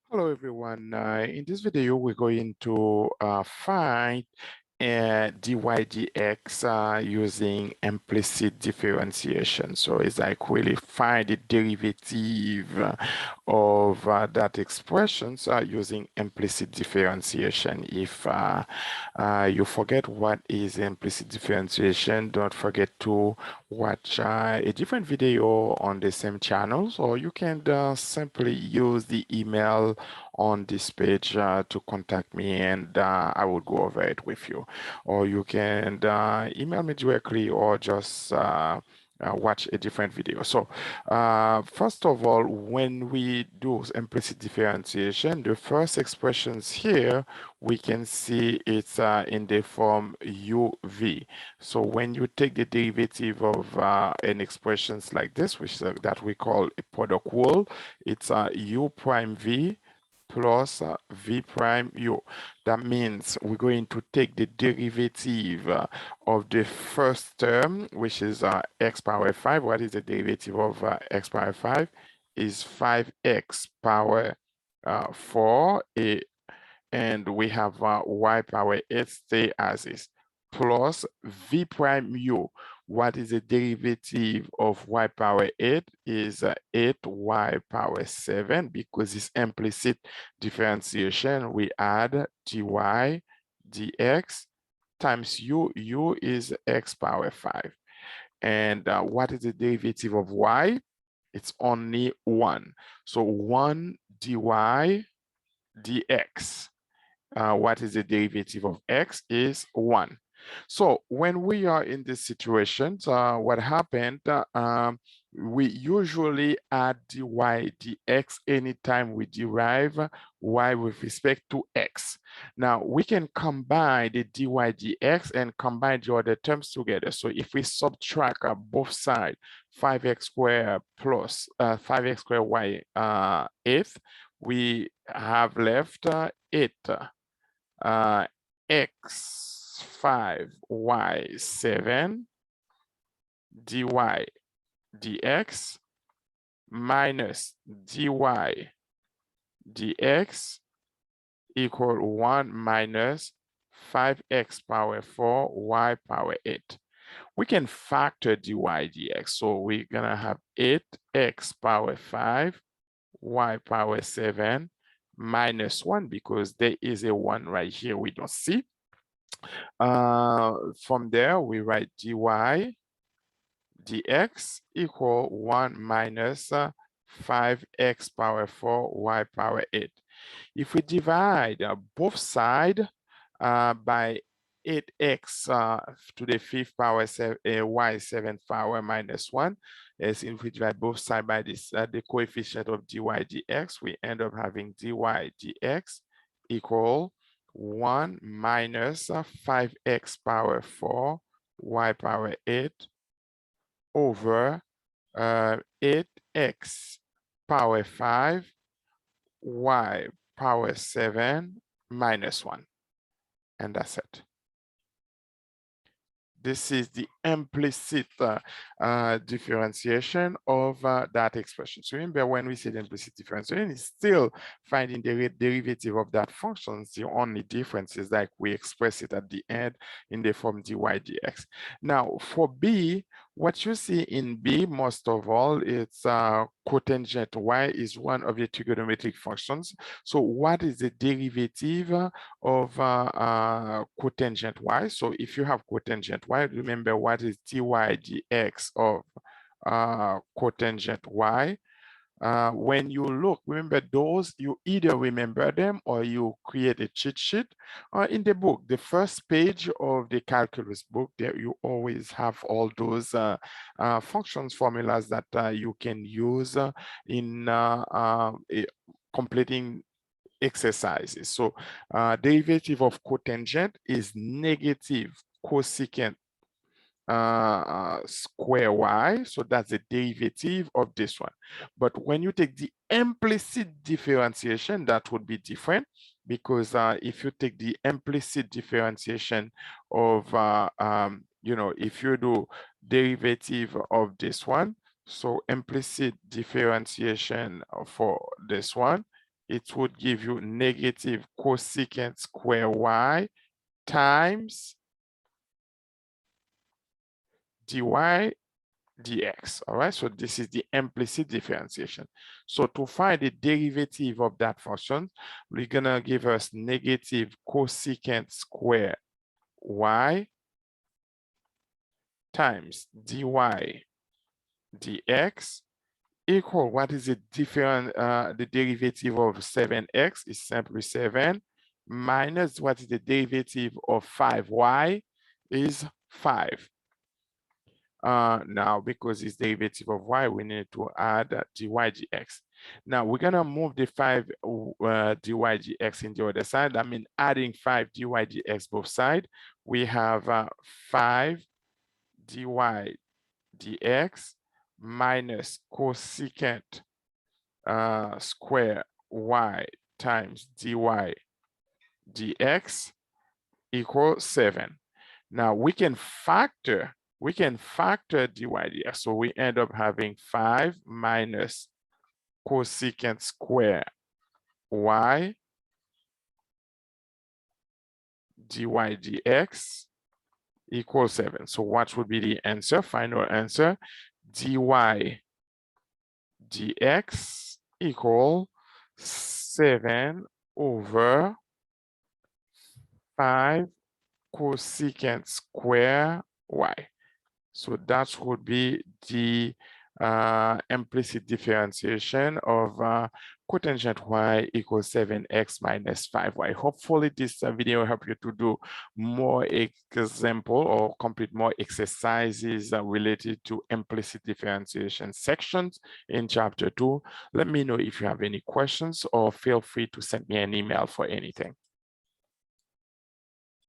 Hello everyone. In this video, we're going to find dy dx using implicit differentiation. So it's like really find the derivative of that expressions using implicit differentiation. If you forget what is implicit differentiation, don't forget to watch a different video on the same channels, or you can simply use the email on this page to contact me, and I will go over it with you. Or you can email me directly, or just watch a different video. So first of all, when we do implicit differentiation, the first expressions here, we can see it's in the form uv. So when you take the derivative of an expressions like this, which that we call a product rule, it's u prime v plus v prime u. That means we're going to take the derivative of the first term, which is x power 5. What is the derivative of x power 5? Is 5x power 4, and we have y power 8 stay as is, plus v prime u. What is the derivative of y power 8? Is 8y power 7. Because it's implicit differentiation, we add dy dx times u is x power 5. And what is the derivative of y? It's only 1. So 1 dy dx. What is the derivative of x is 1. So when we are in this situation, what happened, we usually add dy dx anytime we derive y with respect to x. Now we can combine the dy dx and combine the other terms together. So if we subtract both sides, 5x squared plus 5x squared y 8, we have left 8 x5 y7 dy dx minus dy dx equal 1 minus 5x power 4 y power 8. We can factor dy dx. So we're gonna have 8x power 5 y power 7 minus 1, because there is a 1 right here we don't see. From there, we write dy dx equal 1 minus 5x power 4 y power 8. If we divide both sides by 8x to the 5th power y 7th power minus 1, as if we divide both sides by this the coefficient of dy dx, we end up having dy dx equal 1 minus 5x power 4 y power 8 over 8x power 5 y power 7 minus 1. And that's it. This is the implicit differentiation of that expression. So remember, when we say the implicit differentiation, it's still finding the derivative of that function. The only difference is like we express it at the end in the form dy dx. Now for B, what you see in B most of all, it's cotangent y is one of the trigonometric functions. So what is the derivative of cotangent y? So if you have cotangent y, remember what is dy dx of cotangent y. When you look, remember those, you either remember them or you create a cheat sheet. In the book, the first page of the calculus book, there you always have all those functions, formulas that you can use in completing exercises. So derivative of cotangent is negative cosecant square y. So that's the derivative of this one. But when you take the implicit differentiation, that would be different, because if you take the implicit differentiation of, if you do derivative of this one, so implicit differentiation for this one it would give you negative cosecant square y times dy dx. All right, so this is the implicit differentiation. So to find the derivative of that function, we're gonna give us negative cosecant square y times dy dx equal, what is the different the derivative of 7x is simply 7 minus what is the derivative of 5y is 5. Now, because it's derivative of y, we need to add dy dx. Now, we're going to move the 5 dy dx in the other side. I mean, adding 5 dy dx both sides. We have 5 dy dx minus cosecant square y times dy dx equals 7. Now, we can factor dy dx. So we end up having 5 minus cosecant square y dy dx equals 7. So what would be the answer? Final answer, dy dx equal 7 over 5 cosecant square y. So that would be the implicit differentiation of cotangent y equals 7x minus 5y. Hopefully this video will help you to do more example or complete more exercises related to implicit differentiation sections in chapter 2. Let me know if you have any questions or feel free to send me an email for anything.